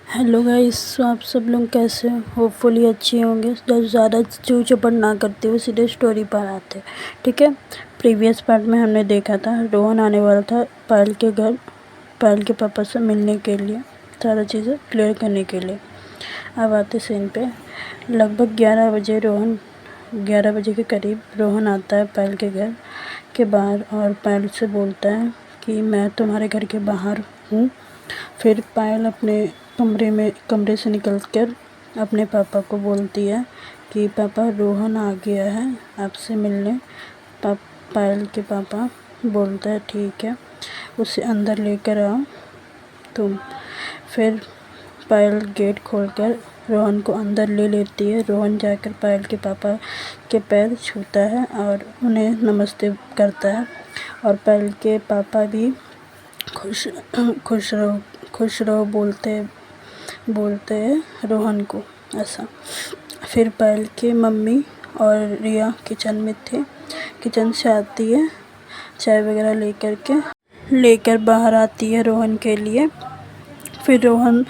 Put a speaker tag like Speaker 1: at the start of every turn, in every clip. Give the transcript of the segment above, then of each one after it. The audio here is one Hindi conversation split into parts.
Speaker 1: हेलो गाइस, आप सब लोग कैसे हो? होपफुली अच्छे होंगे। ज़्यादा चू चपड़ ना करते हुए सीधे स्टोरी पर आते। ठीक है, प्रीवियस पार्ट में हमने देखा था रोहन आने वाला था पायल के घर, पायल के पापा से मिलने के लिए, सारा चीज़ें क्लियर करने के लिए। अब आते सीन पे। लगभग 11 बजे के करीब रोहन आता है पायल के घर के बाहर और पायल से बोलता है कि मैं तुम्हारे घर के बाहर हूँ। फिर पायल अपने कमरे से निकलकर अपने पापा को बोलती है कि पापा रोहन आ गया है आपसे मिलने। पायल के पापा बोलता है ठीक है, उसे अंदर लेकर आओ तुम। फिर पायल गेट खोलकर रोहन को अंदर ले लेती है। रोहन जाकर पायल के पापा के पैर छूता है और उन्हें नमस्ते करता है और पायल के पापा भी खुश रहो बोलते हैं रोहन को ऐसा। फिर पायल की मम्मी और रिया किचन में थे। किचन से आती है, चाय वगैरह लेकर बाहर आती है रोहन के लिए। फिर रोहन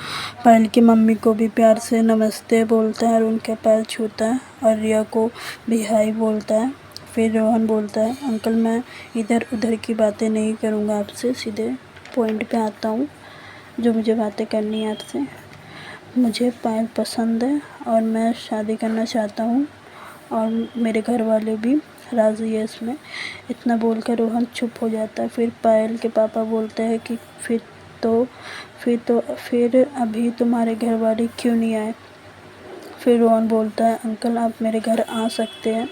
Speaker 1: पायल की मम्मी को भी प्यार से नमस्ते बोलता है और उनके पैर छूता है और रिया को भी हाय बोलता है। फिर रोहन बोलता है अंकल मैं इधर उधर की बातें नहीं करूँगा आपसे, सीधे पॉइंट पे आता हूँ जो मुझे बातें करनी है आपसे। मुझे पायल पसंद है और मैं शादी करना चाहता हूँ और मेरे घर वाले भी राज़ी है इसमें। इतना बोलकर रोहन चुप हो जाता है। फिर पायल के पापा बोलते हैं कि फिर अभी तुम्हारे घर वाले क्यों नहीं आए? फिर रोहन बोलता है अंकल आप मेरे घर आ सकते हैं,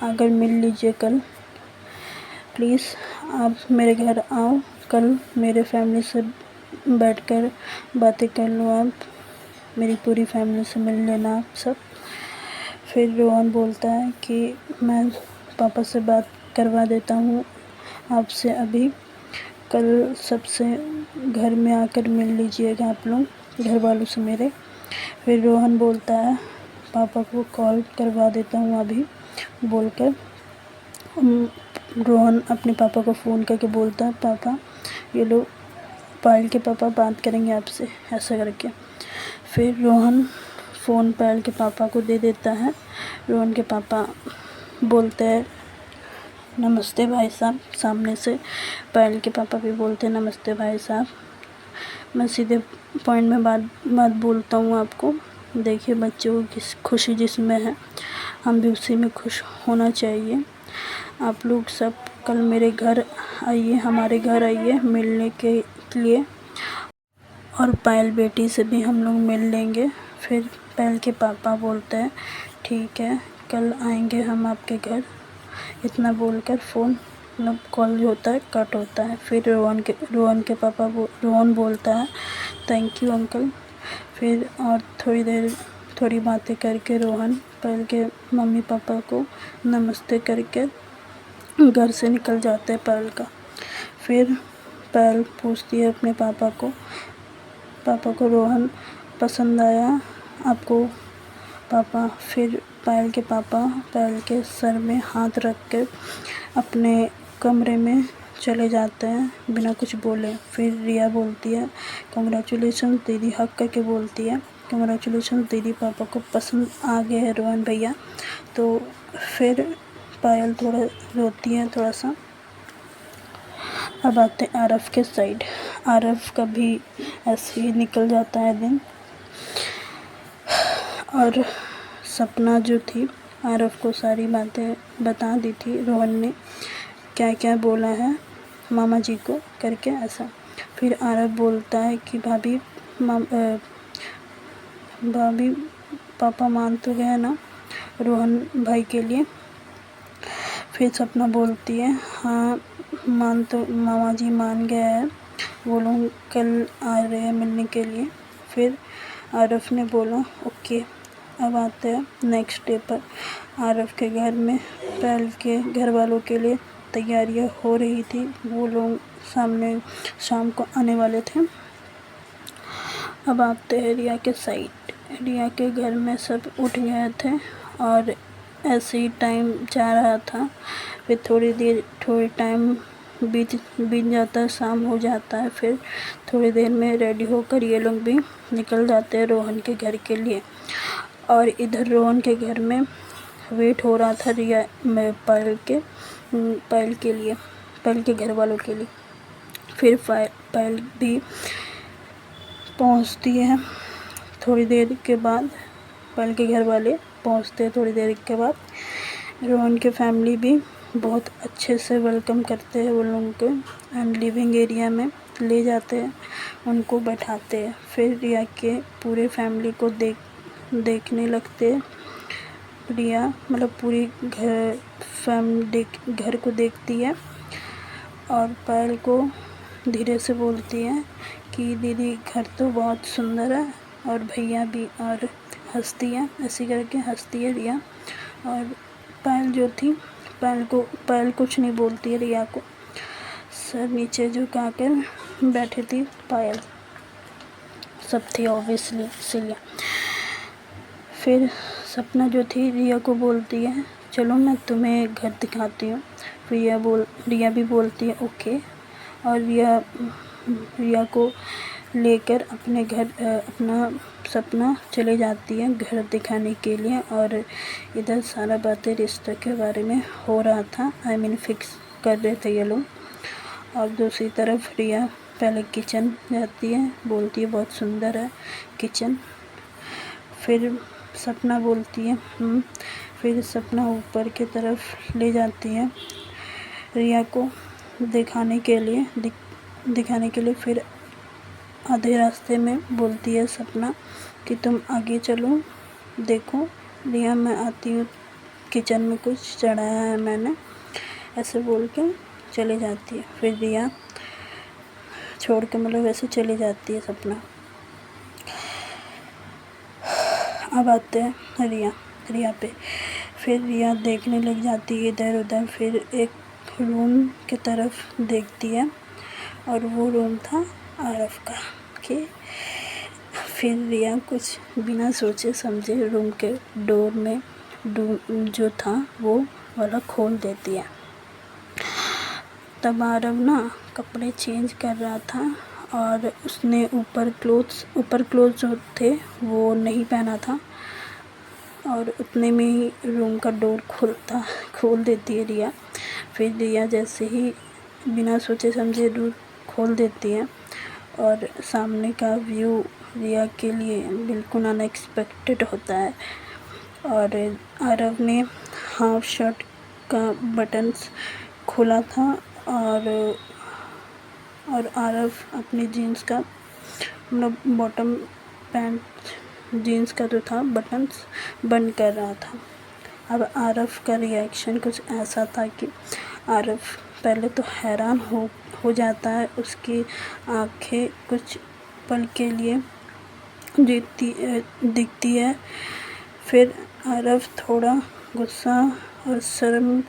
Speaker 1: आकर मिल लीजिए कल, प्लीज़ आप मेरे घर आओ कल, मेरे फैमिली से बैठकर बातें कर लो, आप मेरी पूरी फैमिली से मिल लेना आप सब। फिर रोहन बोलता है कि मैं पापा से बात करवा देता हूँ आपसे अभी, कल सबसे घर में आकर मिल लीजिएगा आप लोग घर वालों से मेरे। फिर रोहन बोलता है पापा को कॉल करवा देता हूँ अभी बोलकर। रोहन अपने पापा को फ़ोन करके बोलता है पापा ये लोग पायल के पापा बात करेंगे आपसे, ऐसा करके। फिर रोहन फ़ोन पायल के पापा को दे देता है। रोहन के पापा बोलते हैं नमस्ते भाई साहब सामने से। पायल के पापा भी बोलते हैं नमस्ते भाई साहब। मैं सीधे पॉइंट में बात बोलता हूँ आपको। देखिए बच्चों की खुशी जिसमें है हम भी उसी में खुश होना चाहिए। आप लोग सब कल मेरे घर आइए, हमारे घर आइए मिलने के लिए और पायल बेटी से भी हम लोग मिल लेंगे। फिर पायल के पापा बोलते हैं ठीक है कल आएंगे हम आपके घर। इतना बोलकर फ़ोन कॉल जो होता है कट होता है। फिर रोहन बोलता है थैंक यू अंकल। फिर और थोड़ी बातें करके रोहन पायल के मम्मी पापा को नमस्ते करके घर से निकल जाता है पायल का। फिर पायल पूछती है अपने पापा को रोहन पसंद आया आपको पापा? फिर पायल के पापा पायल के सर में हाथ रख कर अपने कमरे में चले जाते हैं बिना कुछ बोले। फिर रिया बोलती है कंग्रेचुलेशन दीदी, हक करके बोलती है कंग्रेचुलेशन दीदी, पापा को पसंद आ गया है रोहन भैया। तो फिर पायल थोड़ा रोती है थोड़ा सा। अब आते हैं आरव के साइड। आरव का भी ऐसे ही निकल जाता है दिन और सपना जो थी आरव को सारी बातें बता दी थी रोहन ने, क्या क्या बोला है मामा जी को करके ऐसा। फिर आरव बोलता है कि भाभी पापा मान तो गए ना रोहन भाई के लिए? फिर सपना बोलती है हाँ मामा जी मान गया है, वो लोग कल आ रहे हैं मिलने के लिए। फिर आरव ने बोला ओके। अब आते हैं नेक्स्ट डे पर। आरव के घर में पायल के घर वालों के लिए तैयारियां हो रही थी, वो लोग सामने शाम को आने वाले थे। अब आते हैं रिया के साइड। रिया के घर में सब उठ गए थे और ऐसे ही टाइम जा रहा था। फिर थोड़ी टाइम बीत बीत जाता है, शाम हो जाता है। फिर थोड़ी देर में रेडी होकर ये लोग भी निकल जाते हैं रोहन के घर के लिए। और इधर रोहन के घर में वेट हो रहा था रिया में पायल के लिए, पायल के घर वालों के लिए। फिर पायल भी पहुंचती है थोड़ी देर के बाद, पायल के घर वाले पहुंचते हैं थोड़ी देर के बाद। रोहन के फैमिली भी बहुत अच्छे से वेलकम करते हैं उन लोगों को, एंड लिविंग एरिया में ले जाते हैं, उनको बैठाते हैं। फिर रिया के पूरे फैमिली को देखने लगते हैं। रिया मतलब पूरी घर को देखती है और पायल को धीरे से बोलती है कि दीदी घर तो बहुत सुंदर है, और भैया भी, और हंसती है, ऐसी करके हंसती है रिया। और पायल जो थी, पायल कुछ नहीं बोलती है रिया को, सर नीचे झुका कर बैठी थी पायल, सब थी ऑब्वियसली इसीलिए। फिर सपना जो थी रिया को बोलती है चलो मैं तुम्हें घर दिखाती हूँ। रिया भी बोलती है ओके, और रिया को लेकर अपने घर अपना सपना चले जाती है घर दिखाने के लिए। और इधर सारा बातें रिश्ते के बारे में हो रहा था, फिक्स कर रहे थे ये लोग। और दूसरी तरफ रिया पहले किचन जाती है, बोलती है बहुत सुंदर है किचन। फिर सपना बोलती है फिर सपना ऊपर की तरफ ले जाती है रिया को दिखाने के लिए। फिर आधे रास्ते में बोलती है सपना कि तुम आगे चलो, देखो रिया मैं आती हूँ, किचन में कुछ चढ़ाया है मैंने, ऐसे बोल के चले जाती है। फिर रिया छोड़ के मतलब वैसे चली जाती है सपना। अब आते हैं रिया पे। फिर रिया देखने लग जाती है इधर उधर, फिर एक रूम की तरफ देखती है और वो रूम था आरव का। ओके, फिर रिया कुछ बिना सोचे समझे रूम के डोर जो था वो वाला खोल देती है। तब आरव ना कपड़े चेंज कर रहा था और उसने ऊपर क्लोथ्स जो थे वो नहीं पहना था, और उतने में ही रूम का डोर खोल देती है रिया। फिर रिया जैसे ही बिना सोचे समझे डोर खोल देती है, और सामने का व्यू रिया के लिए बिल्कुल अनएक्सपेक्टेड होता है। और आरव ने हाफ शर्ट का बटन्स खोला था, और आरव अपनी जीन्स का मतलब बॉटम पैंट जीन्स का जो था बटन्स बंद कर रहा था। अब आरव का रिएक्शन कुछ ऐसा था कि आरव पहले तो हैरान हो जाता है, उसकी आंखें कुछ पल के लिए दिखती है। फिर आरव थोड़ा गुस्सा और शर्म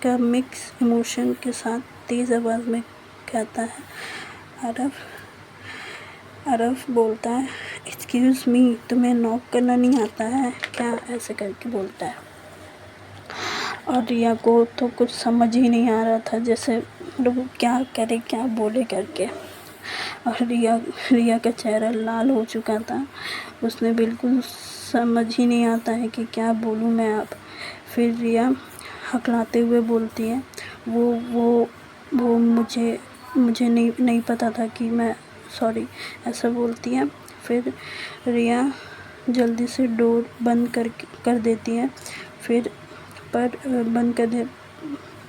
Speaker 1: का मिक्स इमोशन के साथ तेज़ आवाज़ में कहता है आरव बोलता है एक्सक्यूज़ मी, तुम्हें नॉक करना नहीं आता है क्या, ऐसे करके बोलता है। और रिया को तो कुछ समझ ही नहीं आ रहा था, जैसे मतलब क्या करे क्या बोले करके। और रिया का चेहरा लाल हो चुका था, उसने बिल्कुल समझ ही नहीं आता है कि क्या बोलूँ मैं अब। फिर रिया हकलाते हुए बोलती है वो मुझे नहीं पता था कि मैं सॉरी, ऐसा बोलती है। फिर रिया जल्दी से डोर बंद कर देती है। फिर पर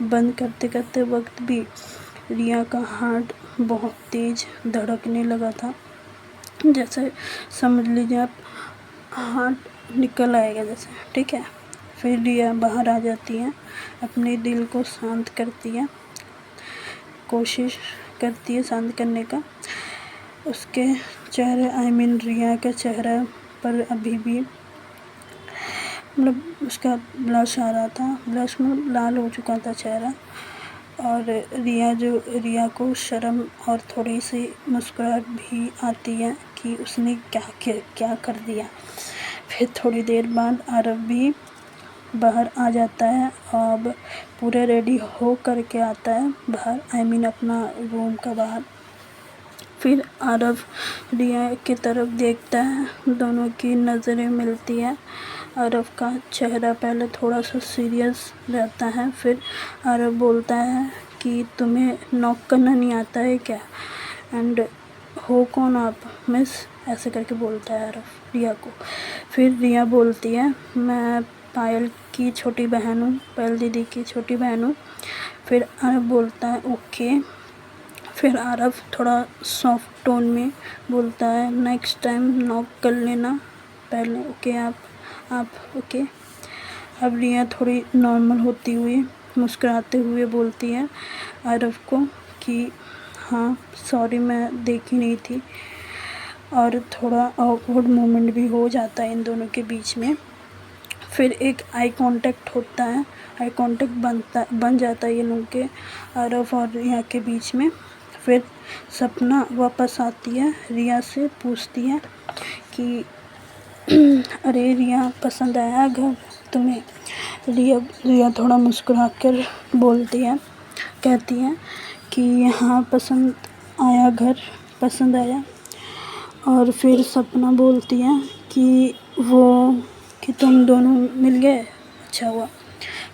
Speaker 1: बंद करते वक्त भी रिया का हार्ट बहुत तेज़ धड़कने लगा था, जैसे समझ लीजिए आप हार्ट निकल आएगा जैसे, ठीक है। फिर रिया बाहर आ जाती है, अपने दिल को शांत करती है, कोशिश करती है शांत करने का। उसके चेहरे रिया के चेहरे पर अभी भी मतलब उसका ब्लश आ रहा था, ब्लश में लाल हो चुका था चेहरा। और रिया को शर्म और थोड़ी सी मुस्कुराहट भी आती है कि उसने क्या कर दिया। फिर थोड़ी देर बाद आरव भी बाहर आ जाता है। अब पूरे रेडी हो करके आता है बाहर, आई मीन अपना रूम का बाहर। फिर आरव रिया की तरफ देखता है, दोनों की नज़रें मिलती है। आरव का चेहरा पहले थोड़ा सा सीरियस रहता है, फिर आरव बोलता है कि तुम्हें नॉक करना नहीं आता है क्या, एंड हो कौन आप मिस, ऐसे करके बोलता है आरव रिया को। फिर रिया बोलती है मैं पायल की छोटी बहन हूँ, पायल दीदी की छोटी बहन हूँ। फिर आरव बोलता है ओके। फिर आरव थोड़ा सॉफ्ट टोन में बोलता है नेक्स्ट टाइम नॉक कर लेना पहले, ओके आप ओके। अब रिया थोड़ी नॉर्मल होती हुई मुस्कुराते हुए बोलती है आरव को कि हाँ सॉरी मैं देखी नहीं थी, और थोड़ा ऑकवर्ड मोमेंट भी हो जाता है इन दोनों के बीच में। फिर एक आई कांटेक्ट होता है, आई कांटेक्ट बन जाता है ये लोगों के, आरव और रिया के बीच में। फिर सपना वापस आती है, रिया से पूछती है कि अरे रिया पसंद आया घर तुम्हें। रिया थोड़ा मुस्कुरा कर बोलती है, कहती है कि हाँ पसंद आया, घर पसंद आया। और फिर सपना बोलती है कि तुम दोनों मिल गए, अच्छा हुआ।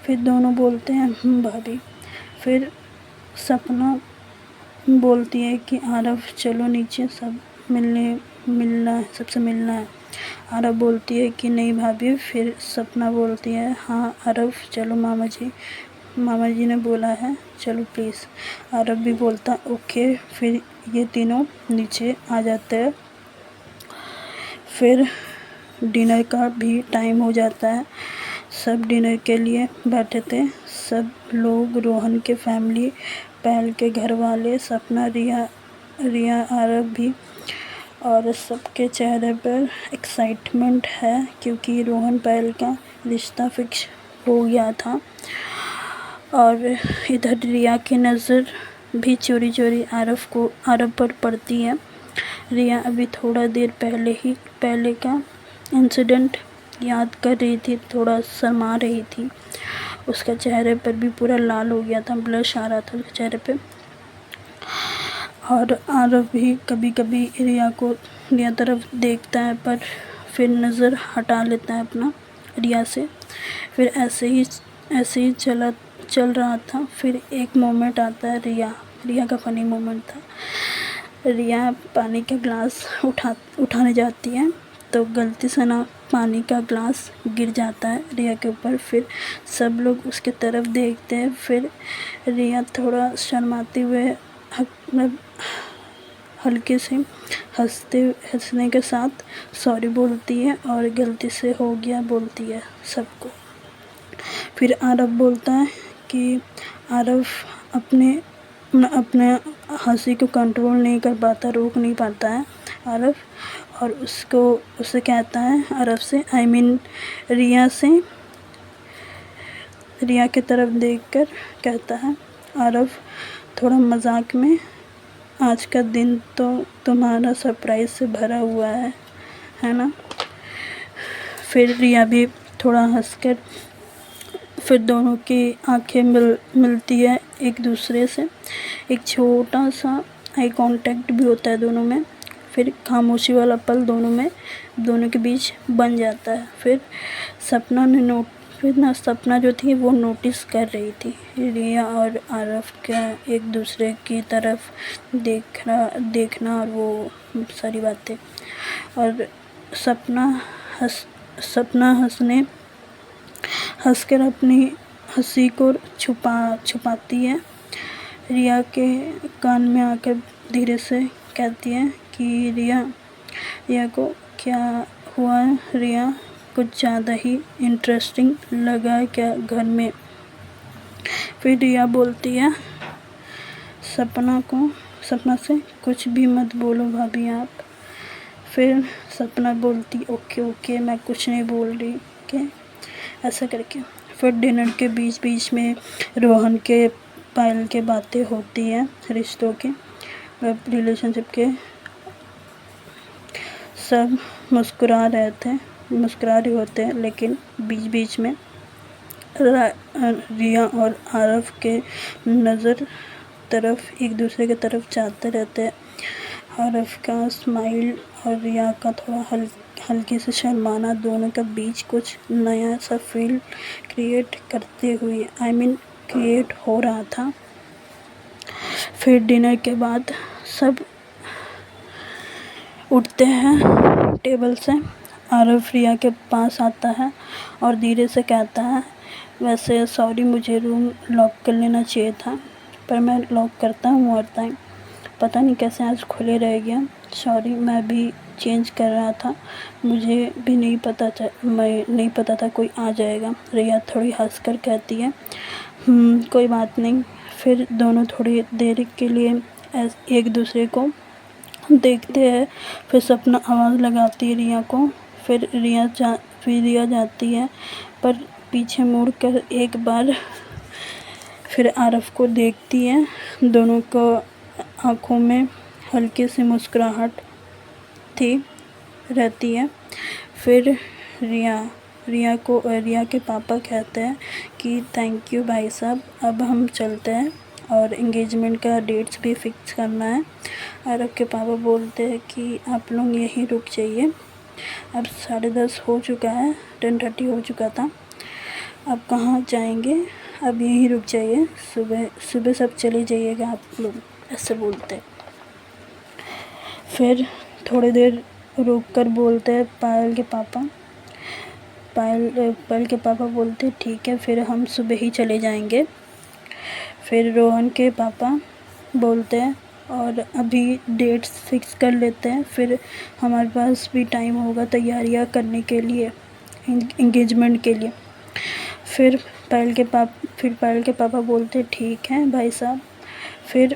Speaker 1: फिर दोनों बोलते हैं भाभी। फिर सपना बोलती है कि आरव चलो नीचे, सब मिलना है, सबसे मिलना है। आरव बोलती है कि नहीं भाभी। फिर सपना बोलती है हाँ आरव चलो, मामा जी ने बोला है चलो प्लीज़। आरव भी बोलता ओके। फिर ये तीनों नीचे आ जाते हैं। फिर डिनर का भी टाइम हो जाता है, सब डिनर के लिए बैठे थे, सब लोग, रोहन के फैमिली, पायल के घर वाले, सपना, रिया आरव भी। और सबके चेहरे पर एक्साइटमेंट है क्योंकि रोहन पायल का रिश्ता फिक्स हो गया था। और इधर रिया की नज़र भी चोरी चोरी आरव पर पड़ती है। रिया अभी थोड़ा देर पहले का इंसिडेंट याद कर रही थी, थोड़ा शर्मा रही थी, उसका चेहरे पर भी पूरा लाल हो गया था, ब्लश आ रहा था उसके चेहरे पे। और आरव भी कभी कभी रिया तरफ देखता है, पर फिर नज़र हटा लेता है अपना रिया से। फिर ऐसे ही चल रहा था। फिर एक मोमेंट आता है, रिया का फ़नी मोमेंट था। रिया पानी का ग्लास उठाने जाती है तो गलती से ना पानी का ग्लास गिर जाता है रिया के ऊपर। फिर सब लोग उसके तरफ देखते हैं। फिर रिया थोड़ा शर्माते हुए मतलब हल्के से हंसने के साथ सॉरी बोलती है और गलती से हो गया बोलती है सबको। फिर आरव बोलता है कि आरव अपने हंसी को कंट्रोल नहीं कर पाता, रोक नहीं पाता है आरव, और उससे कहता है आरव से, आई मीन रिया की तरफ देखकर कहता है आरव थोड़ा मजाक में, आज का दिन तो तुम्हारा सरप्राइज से भरा हुआ है ना। फिर रिया भी थोड़ा हंसकर, फिर दोनों की आंखें मिलती है एक दूसरे से, एक छोटा सा आई कांटेक्ट भी होता है दोनों में। फिर खामोशी वाला पल दोनों के बीच बन जाता है। फिर सपना जो थी वो नोटिस कर रही थी रिया और आरव का एक दूसरे की तरफ देखना और वो सारी बातें। और सपना हंसकर अपनी हंसी को छुपाती है, रिया के कान में आकर धीरे से कहती है कि रिया को क्या हुआ है, रिया कुछ ज़्यादा ही इंटरेस्टिंग लगा है क्या घर में। फिर रिया बोलती है सपना से, कुछ भी मत बोलो भाभी आप। फिर सपना बोलती ओके मैं कुछ नहीं बोल रही, ओके, ऐसा करके। फिर डिनर के बीच में रोहन के पायल के बातें होती हैं, रिश्तों के, रिलेशनशिप के। सब मुस्कुरा रहे होते हैं, लेकिन बीच में रिया और आरव के नज़र तरफ एक दूसरे की तरफ चाहते रहते हैं। आरव का स्माइल और रिया का थोड़ा हल्की से शर्माना दोनों के बीच कुछ नया सा फील क्रिएट करते हुए क्रिएट हो रहा था। फिर डिनर के बाद सब उठते हैं टेबल से। आरव रिया के पास आता है और धीरे से कहता है, वैसे सॉरी, मुझे रूम लॉक कर लेना चाहिए था, पर मैं लॉक करता हूँ हर टाइम, पता नहीं कैसे आज खुले रह गया। सॉरी, मैं भी चेंज कर रहा था, मुझे भी नहीं पता था कोई आ जाएगा। रिया थोड़ी हंसकर कहती है, कोई बात नहीं। फिर दोनों थोड़ी देर के लिए एक दूसरे को देखते हैं। फिर सपना आवाज़ लगाती है रिया को। फिर रिया जाती है, पर पीछे मुड़कर एक बार फिर आरव को देखती है। दोनों को आँखों में हल्की सी मुस्कुराहट रहती है। फिर रिया के पापा कहते हैं कि थैंक यू भाई साहब, अब हम चलते हैं और एंगेजमेंट का डेट्स भी फिक्स करना है। आरव के पापा बोलते हैं कि आप लोग यहीं रुक जाइए, अब 10:30 हो चुका है, 10:30 हो चुका था, अब कहाँ जाएंगे, अब यहीं रुक जाइए, सुबह सब चले जाइएगा आप लोग, ऐसे बोलते हैं। फिर थोड़ी देर रुक कर बोलते हैं पायल के पापा बोलते हैं ठीक है, फिर हम सुबह ही चले जाएंगे। फिर रोहन के पापा बोलते हैं और अभी डेट्स फिक्स कर लेते हैं, फिर हमारे पास भी टाइम होगा तैयारियां करने के लिए, एंगेजमेंट के लिए। फिर पायल के पापा बोलते हैं ठीक है भाई साहब। फिर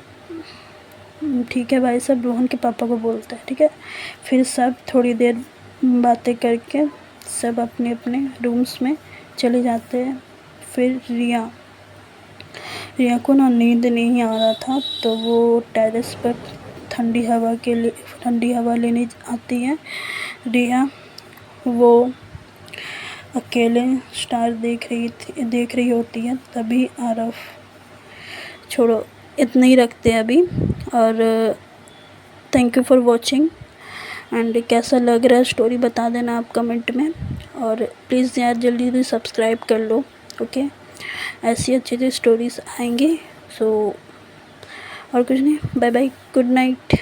Speaker 1: ठीक है भाई साहब रोहन के पापा को बोलते हैं ठीक है। फिर सब थोड़ी देर बातें करके सब अपने अपने रूम्स में चले जाते हैं। फिर रिया को ना नींद नहीं आ रहा था, तो वो टेरेस पर ठंडी हवा लेने आती है। रिया वो अकेले स्टार देख रही होती है, तभी आरव, छोड़ो इतना ही रखते हैं अभी। और thank you for watching, and कैसा लग रहा है स्टोरी बता देना आप कमेंट में, और प्लीज़ यार जल्दी सब्सक्राइब कर लो, ओके। ऐसी अच्छी स्टोरीज़ आएंगी। सो और कुछ नहीं, बाय बाय, गुड नाइट।